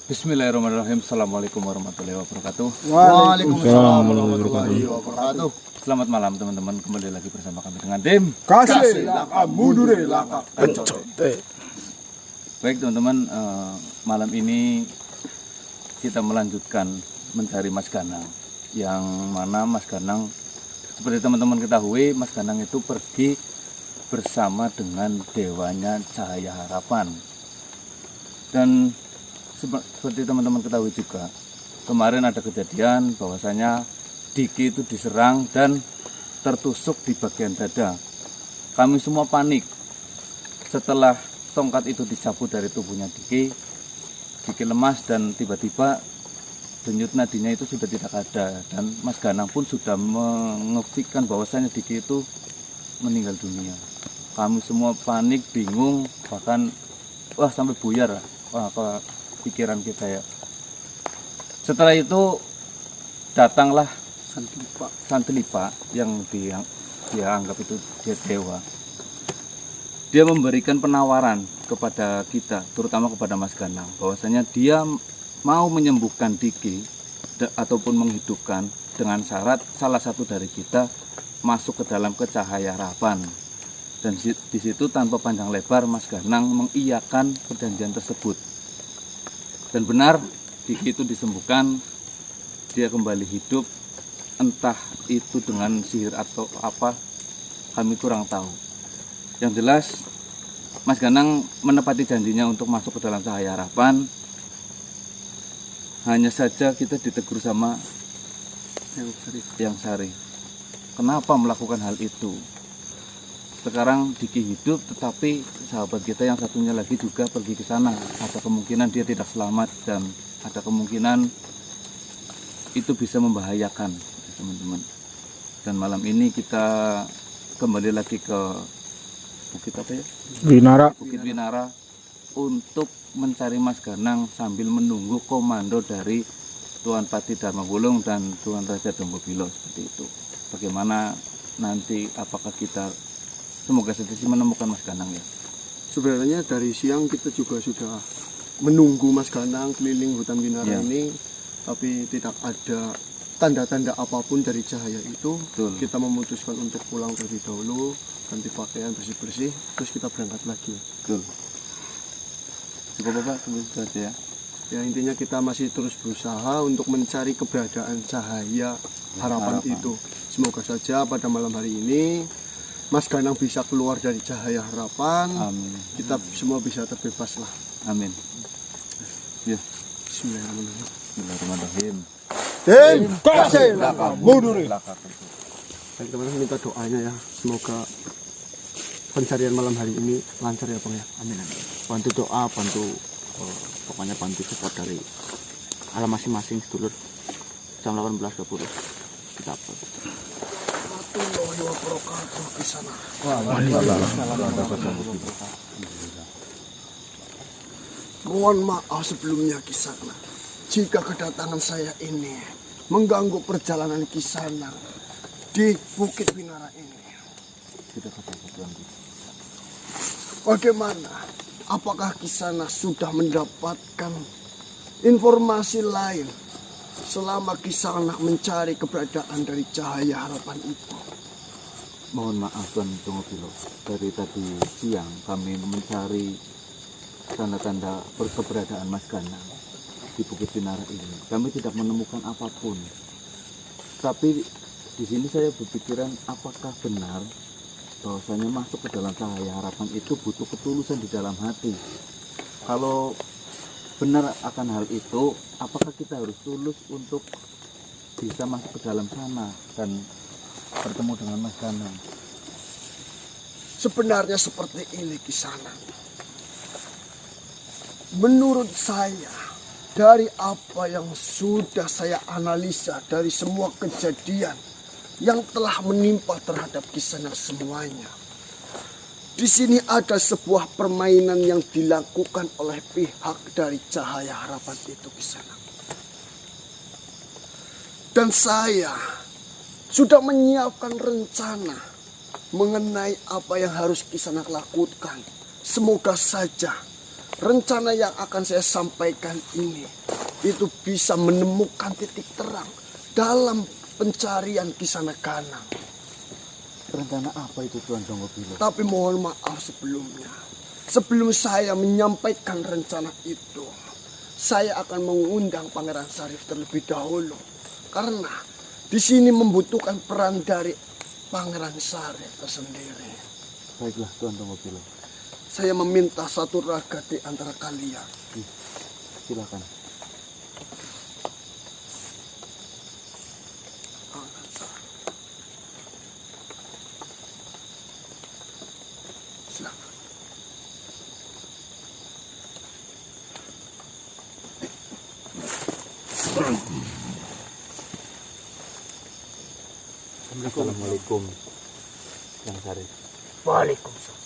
Bismillahirrahmanirrahim. Assalamualaikum warahmatullahi wabarakatuh. Waalaikumsalam warahmatullahi wabarakatuh. Selamat malam teman-teman. Kembali lagi bersama kami dengan tim Kasih laka mudure laka encote. Baik teman-teman, malam ini kita melanjutkan mencari Mas Ganang. Yang mana Mas Ganang, seperti teman-teman ketahui, Mas Ganang itu pergi bersama dengan dewanya Cahaya Harapan. Dan seperti teman-teman ketahui juga, kemarin ada kejadian bahwasanya Diki itu diserang dan tertusuk di bagian dada. Kami semua panik. Setelah tongkat itu dicabut dari tubuhnya Diki lemas dan tiba-tiba denyut nadinya itu sudah tidak ada. Dan Mas Ganang pun sudah mengefikkan bahwasanya Diki itu meninggal dunia. Kami semua panik, bingung, bahkan sampai buyar. Pikiran kita ya. Setelah itu datanglah Santelipa yang dia anggap itu dia dewa. Dia memberikan penawaran kepada kita, terutama kepada Mas Ganang, bahwasanya dia mau menyembuhkan Diki ataupun menghidupkan dengan syarat salah satu dari kita masuk ke dalam Cahaya Harapan. Dan di situ tanpa panjang lebar Mas Ganang mengiyakan perjanjian tersebut. Dan benar, Diki itu disembuhkan, dia kembali hidup, entah itu dengan sihir atau apa, kami kurang tahu. Yang jelas, Mas Ganang menepati janjinya untuk masuk ke dalam Cahaya Harapan. Hanya saja kita ditegur sama Yang Sari. Kenapa melakukan hal itu? Sekarang Diki hidup, tetapi sahabat kita yang satunya lagi juga pergi ke sana. Ada kemungkinan dia tidak selamat dan ada kemungkinan itu bisa membahayakan teman-teman. Dan malam ini kita kembali lagi ke Bukit apa ya? Bukit Winara untuk mencari Mas Ganang sambil menunggu komando dari Tuan Pati Dharmawulung dan Tuan Raja Dombobilo seperti itu. Bagaimana nanti, apakah kita semoga saja sih menemukan Mas Ganang ya. Sebenarnya dari siang kita juga sudah menunggu Mas Ganang keliling hutan Winara ini, tapi tidak ada tanda-tanda apapun dari cahaya itu. Betul. Kita memutuskan untuk pulang terlebih dahulu, ganti pakaian bersih-bersih, terus kita berangkat lagi. Betul. Cukup Bapak, tunggu saja ya. Ya intinya kita masih terus berusaha untuk mencari keberadaan Cahaya Harapan itu. Semoga saja pada malam hari ini Mas Ganang bisa keluar dari Cahaya Harapan. Amin. Kita semua bisa terbebas lah. Amin. Ya. Bismillahirrahmanirrahim. Bismillahirrahmanirrahim. Tim Kasih laka mudure. Baik teman-teman, minta doanya ya, semoga pencarian malam hari ini lancar ya Bang ya. Amin. Bantu doa, pokoknya bantu support dari alam masing-masing sedulur. Jam 18.20 kita upload. Mohon maaf sebelumnya Kisana, jika kedatangan saya ini mengganggu perjalanan Kisana di Bukit Winara ini. Bagaimana? Apakah Kisana sudah mendapatkan informasi lain selama Kisana mencari keberadaan dari Cahaya Harapan itu? Mohon maaf Tuan Dombobilo, dari tadi siang kami mencari tanda-tanda keberadaan Mas Ganang di Bukit Winara ini. Kami tidak menemukan apapun. Tapi di sini saya berpikiran, apakah benar bahwasanya masuk ke dalam Cahaya Harapan itu butuh ketulusan di dalam hati? Kalau benar akan hal itu, apakah kita harus tulus untuk bisa masuk ke dalam sana dan bertemu dengan Mas Ganang? Sebenarnya seperti ini Kisana. Menurut saya, dari apa yang sudah saya analisa dari semua kejadian yang telah menimpa terhadap Kisana semuanya, di sini ada sebuah permainan yang dilakukan oleh pihak dari Cahaya Harapan itu Kisana. Dan saya sudah menyiapkan rencana mengenai apa yang harus Kisana lakukan. Semoga saja rencana yang akan saya sampaikan ini itu bisa menemukan titik terang dalam pencarian Kisanakana. Rencana apa itu Tuan Songgopilo? Tapi mohon maaf sebelumnya. Sebelum saya menyampaikan rencana itu, saya akan mengundang Pangeran Syarif terlebih dahulu. Karena di sini membutuhkan peran dari Pangeran Syarif tersendiri. Baiklah Tuan Songgopilo. Saya meminta satu raga di antara kalian. Silakan. Silakan. Assalamualaikum Yang Syarif. Waalaikumsalam.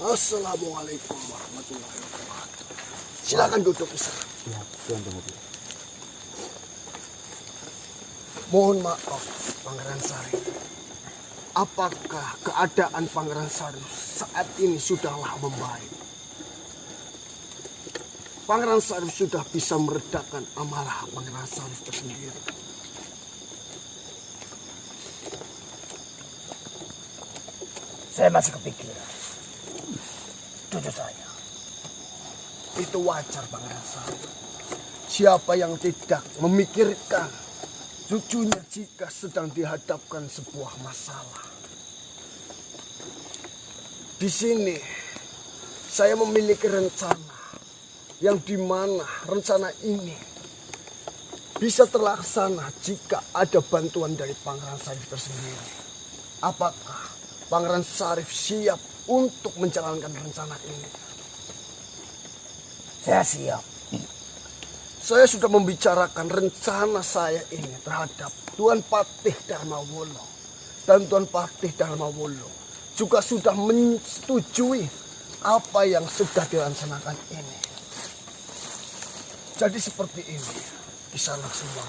Assalamualaikum warahmatullahi wabarakatuh. Silakan duduk di sana. Ya, Tuan Songgopilo. Mohon maaf, Pangeran Syarif. Apakah keadaan Pangeran Syarif saat ini sudahlah membaik? Pangeran Syarif sudah bisa meredakan amarah Pangeran Syarif tersendiri. Saya masih kepikiran cucu saya. Itu wajar, Pangeran Syarif. Siapa yang tidak memikirkan cucunya jika sedang dihadapkan sebuah masalah? Di sini saya memiliki rencana yang dimana rencana ini bisa terlaksana jika ada bantuan dari Pangeran Syarif tersendiri. Apakah Pangeran Syarif siap untuk menjalankan rencana ini? Saya siap. Saya sudah membicarakan rencana saya ini terhadap Tuan Patih Dharmawolo. Dan Tuan Patih Dharmawolo juga sudah menyetujui apa yang sudah direncanakan ini. Jadi seperti ini, Kisanak semua.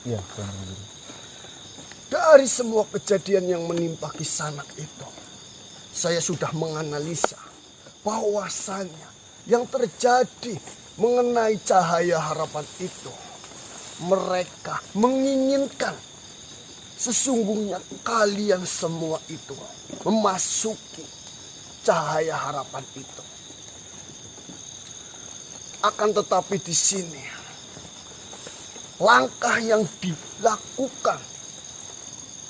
Iya, Tuan Songgopilo. Dari semua kejadian yang menimpa Kisanak itu, saya sudah menganalisa bahwasannya yang terjadi mengenai cahaya harapan itu, mereka menginginkan sesungguhnya kalian semua itu memasuki cahaya harapan itu. Akan tetapi di sini langkah yang dilakukan,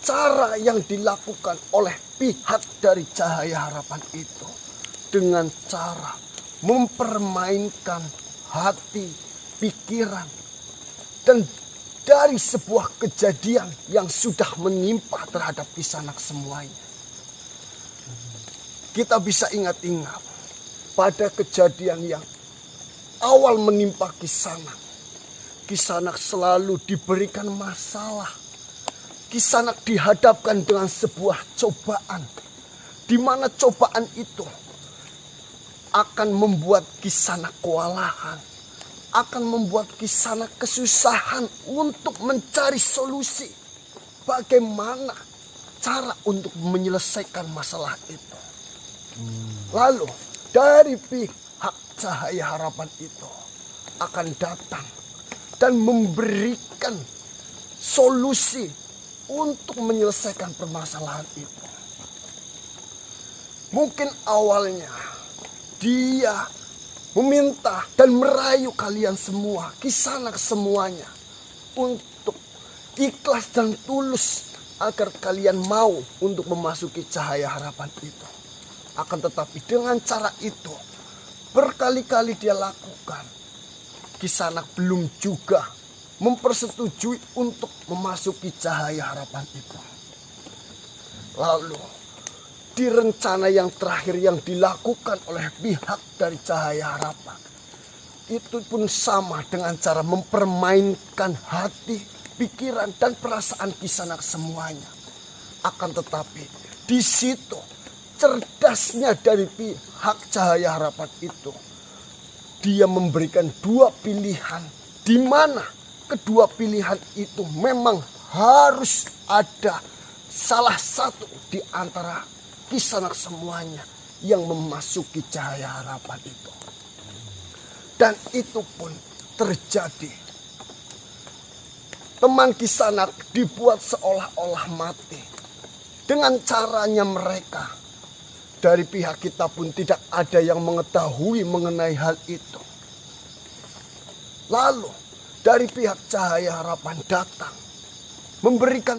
cara yang dilakukan oleh pihak dari cahaya harapan itu dengan cara mempermainkan hati, pikiran, dan dari sebuah kejadian yang sudah menimpa terhadap Kisanak semuanya. Kita bisa ingat-ingat pada kejadian yang awal menimpa Kisanak. Kisanak selalu diberikan masalah. Kisanak dihadapkan dengan sebuah cobaan, di mana cobaan itu akan membuat Kisanak kewalahan, akan membuat Kisanak kesusahan untuk mencari solusi bagaimana cara untuk menyelesaikan masalah itu. Lalu dari pihak cahaya harapan itu akan datang dan memberikan solusi untuk menyelesaikan permasalahan itu. Mungkin awalnya dia meminta dan merayu kalian semua, Kisanak semuanya, untuk ikhlas dan tulus agar kalian mau untuk memasuki cahaya harapan itu. Akan tetapi dengan cara itu berkali-kali dia lakukan, Kisanak belum juga mempersetujui untuk memasuki cahaya harapan itu. Lalu di rencana yang terakhir yang dilakukan oleh pihak dari cahaya harapan, itu pun sama dengan cara mempermainkan hati, pikiran, dan perasaan Kisanak semuanya. Akan tetapi di situ cerdasnya dari pihak cahaya harapan itu, dia memberikan dua pilihan, di mana kedua pilihan itu memang harus ada salah satu di antara Kisanak semuanya yang memasuki cahaya harapan itu. Dan itu pun terjadi. Teman Kisanak dibuat seolah-olah mati. Dengan caranya mereka. Dari pihak kita pun tidak ada yang mengetahui mengenai hal itu. Lalu dari pihak Cahaya Harapan datang memberikan